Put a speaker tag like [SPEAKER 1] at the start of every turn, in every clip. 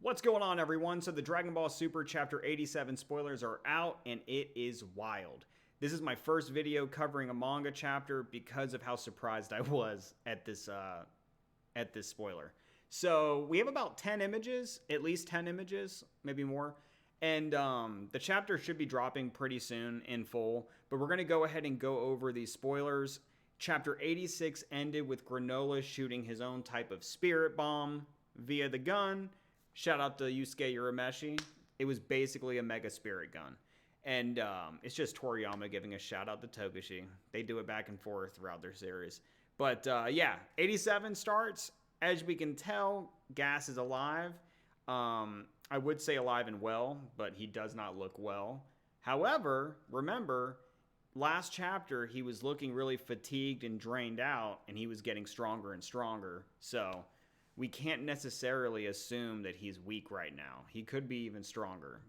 [SPEAKER 1] What's going on, everyone? So the Dragon Ball Super Chapter 87 spoilers are out, and it is wild. This is my first video covering a manga chapter because of how surprised I was at this spoiler. So we have about 10 images, at least 10 images, maybe more. And the chapter should be dropping pretty soon in full, but we're going to go ahead and go over these spoilers. Chapter 86 ended with Granolah shooting his own type of spirit bomb via the gun. Shout out to Yusuke Urameshi. It was basically a mega spirit gun. And it's just Toriyama giving a shout out to Togashi. They do it back and forth throughout their series. But yeah, 87 starts. As we can tell, Gas is alive. I would say alive and well, but he does not look well. However, remember, last chapter, he was looking really fatigued and drained out, and he was getting stronger and stronger. So we can't necessarily assume that he's weak right now. He could be even stronger.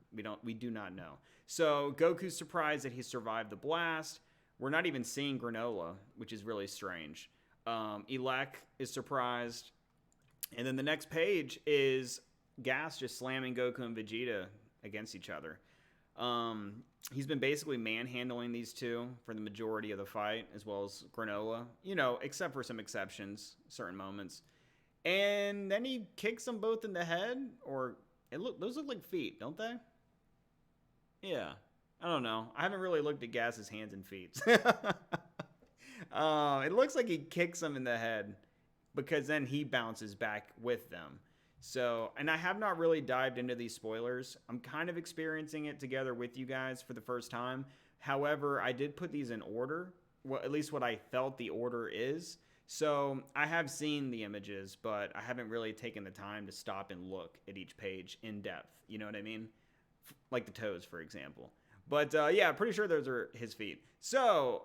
[SPEAKER 1] We do not know. So Goku's surprised that he survived the blast. We're not even seeing Granolah, which is really strange. Elec is surprised. And then the next page is Gas just slamming Goku and Vegeta against each other. He's been basically manhandling these two for the majority of the fight, as well as Granolah. You know, except for some exceptions, certain moments. And then he kicks them both in the head, or those look like feet, don't they? Yeah, I don't know. I haven't really looked at Gas's hands and feet. It looks like he kicks them in the head, because then he bounces back with them. So, and I have not really dived into these spoilers. I'm kind of experiencing it together with you guys for the first time. However, I did put these in order, well, at least what I felt the order is. So I have seen the images, but I haven't really taken the time to stop and look at each page in depth. You know what I mean? Like the toes, for example. But yeah, pretty sure those are his feet. So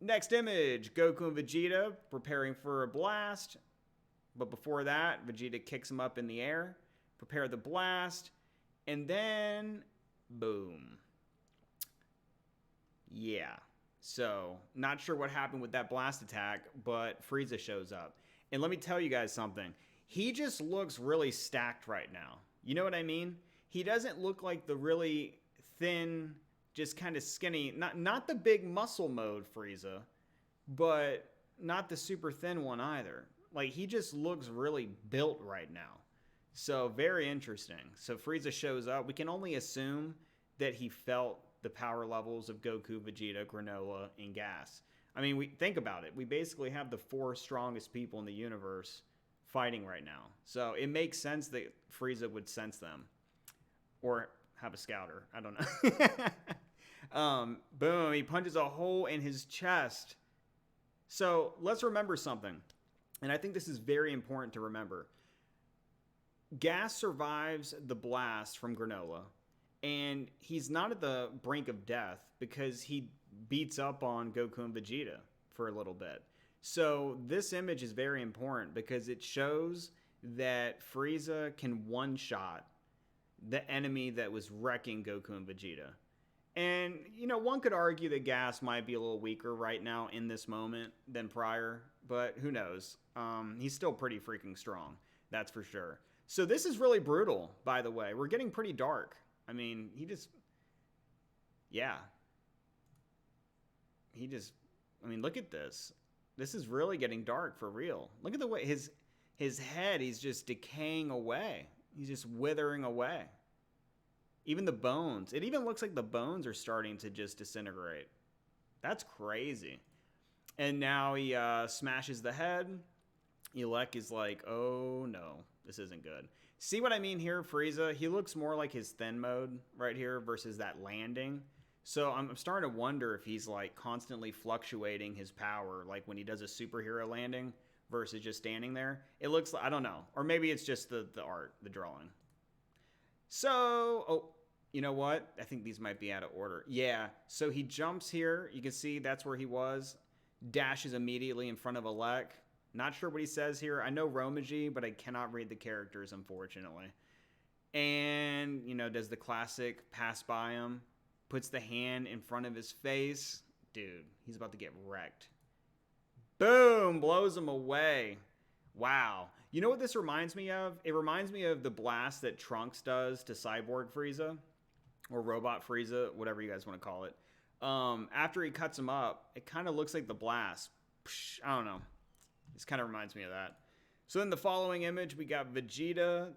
[SPEAKER 1] next image, Goku and Vegeta preparing for a blast. But before that, Vegeta kicks him up in the air, prepare the blast, and then boom. Yeah. So, not sure what happened with that blast attack, but Frieza shows up. And let me tell you guys something. He just looks really stacked right now. You know what I mean? He doesn't look like the really thin, just kind of skinny, not the big muscle mode Frieza, but not the super thin one either. Like, he just looks really built right now. So, very interesting. So, Frieza shows up. We can only assume that he felt the power levels of Goku, Vegeta, Granolah, and Gas. I mean, think about it. We basically have the 4 strongest people in the universe fighting right now. So it makes sense that Frieza would sense them. Or have a scouter. I don't know. Boom. He punches a hole in his chest. So let's remember something. And I think this is very important to remember. Gas survives the blast from Granolah. And he's not at the brink of death because he beats up on Goku and Vegeta for a little bit. So this image is very important because it shows that Frieza can one-shot the enemy that was wrecking Goku and Vegeta. And, you know, one could argue that Gas might be a little weaker right now in this moment than prior, but who knows? He's still pretty freaking strong, that's for sure. So this is really brutal, by the way. We're getting pretty dark. I mean, I mean, look at this. This is really getting dark for real. Look at the way his head, he's just decaying away. He's just withering away. Even the bones. It even looks like the bones are starting to just disintegrate. That's crazy. And now he smashes the head. Elec is like, oh no, this isn't good. See what I mean here, Frieza? He looks more like his thin mode right here versus that landing. So I'm starting to wonder if he's like constantly fluctuating his power, like when he does a superhero landing versus just standing there. It looks like, I don't know. Or maybe it's just the art, the drawing. So, oh, you know what? I think these might be out of order. Yeah, so he jumps here. You can see that's where he was. Dashes immediately in front of Elec. Not sure what he says here. I know Romaji, but I cannot read the characters, unfortunately. And, you know, does the classic pass by him. Puts the hand in front of his face. Dude, he's about to get wrecked. Boom! Blows him away. Wow. You know what this reminds me of? It reminds me of the blast that Trunks does to Cyborg Frieza, or Robot Frieza, whatever you guys want to call it. After he cuts him up, it kind of looks like the blast. Psh, I don't know. This kind of reminds me of that. So in the following image, we got Vegeta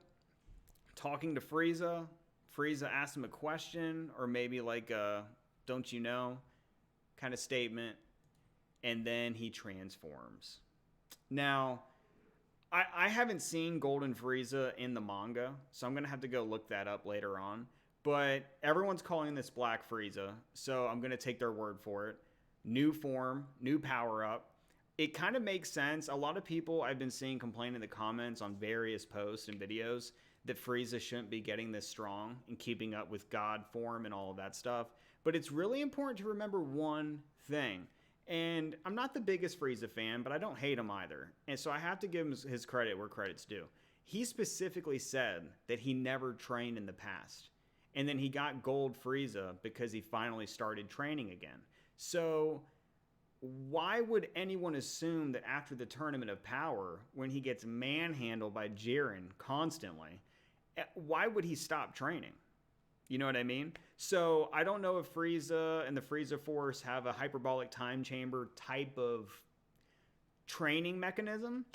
[SPEAKER 1] talking to Frieza. Frieza asks him a question, or maybe like a "don't you know" kind of statement, and then he transforms. Now, I haven't seen Golden Frieza in the manga, so I'm going to have to go look that up later on. But everyone's calling this Black Frieza, so I'm going to take their word for it. New form, new power-up. It kind of makes sense. A lot of people I've been seeing complain in the comments on various posts and videos that Frieza shouldn't be getting this strong and keeping up with God form and all of that stuff. But it's really important to remember one thing. And I'm not the biggest Frieza fan, but I don't hate him either. And so I have to give him his credit where credit's due. He specifically said that he never trained in the past. And then he got Gold Frieza because he finally started training again. So why would anyone assume that after the Tournament of Power, when he gets manhandled by Jiren constantly, why would he stop training? You know what I mean? So I don't know if Frieza and the Frieza Force have a hyperbolic time chamber type of training mechanism,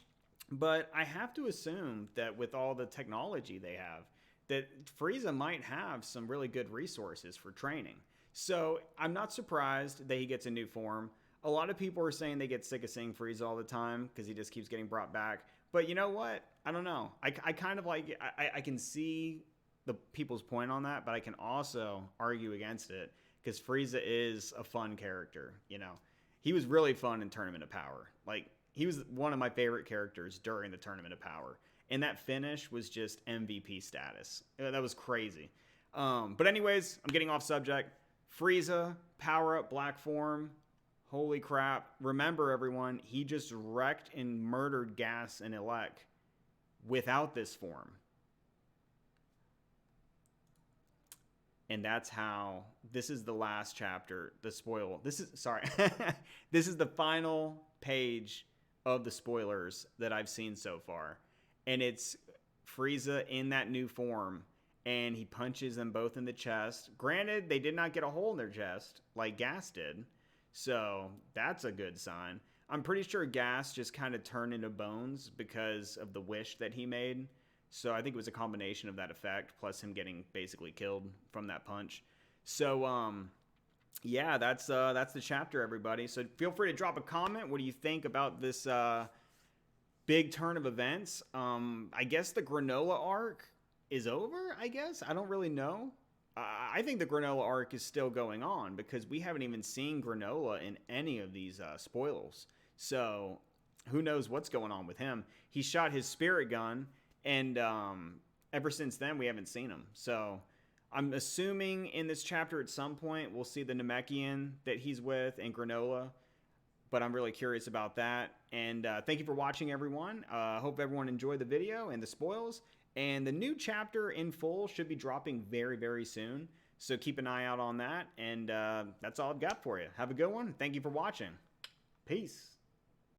[SPEAKER 1] but I have to assume that with all the technology they have, that Frieza might have some really good resources for training. So I'm not surprised that he gets a new form. A lot of people are saying they get sick of seeing Frieza all the time because he just keeps getting brought back. But you know what? I don't know. I kind of like, I can see the people's point on that, but I can also argue against it because Frieza is a fun character. You know, he was really fun in Tournament of Power. Like, he was one of my favorite characters during the Tournament of Power, and that finish was just MVP status. That was crazy. But anyways, I'm getting off subject. Frieza, power up, black form. Holy crap. Remember, everyone, he just wrecked and murdered Gas and Elec without this form. And that's how, this is the last chapter, the spoil. This is, sorry, this is the final page of the spoilers that I've seen so far. And it's Frieza in that new form, and he punches them both in the chest. Granted, they did not get a hole in their chest like Gas did, so that's a good sign. I'm pretty sure Gas just kind of turned into bones because of the wish that he made. So I think it was a combination of that effect, plus him getting basically killed from that punch. So, yeah, that's the chapter, everybody. So feel free to drop a comment. What do you think about this big turn of events? I guess the Granolah Arc is over, I guess. I don't really know. I think the Granolah Arc is still going on because we haven't even seen Granolah in any of these spoilers. So who knows what's going on with him. He shot his spirit gun, and ever since then, we haven't seen him. So I'm assuming in this chapter at some point, we'll see the Namekian that he's with and Granolah. But I'm really curious about that. And thank you for watching, everyone. Hope everyone enjoyed the video and the spoils. And the new chapter in full should be dropping very, very soon. So keep an eye out on that. And that's all I've got for you. Have a good one. Thank you for watching. Peace.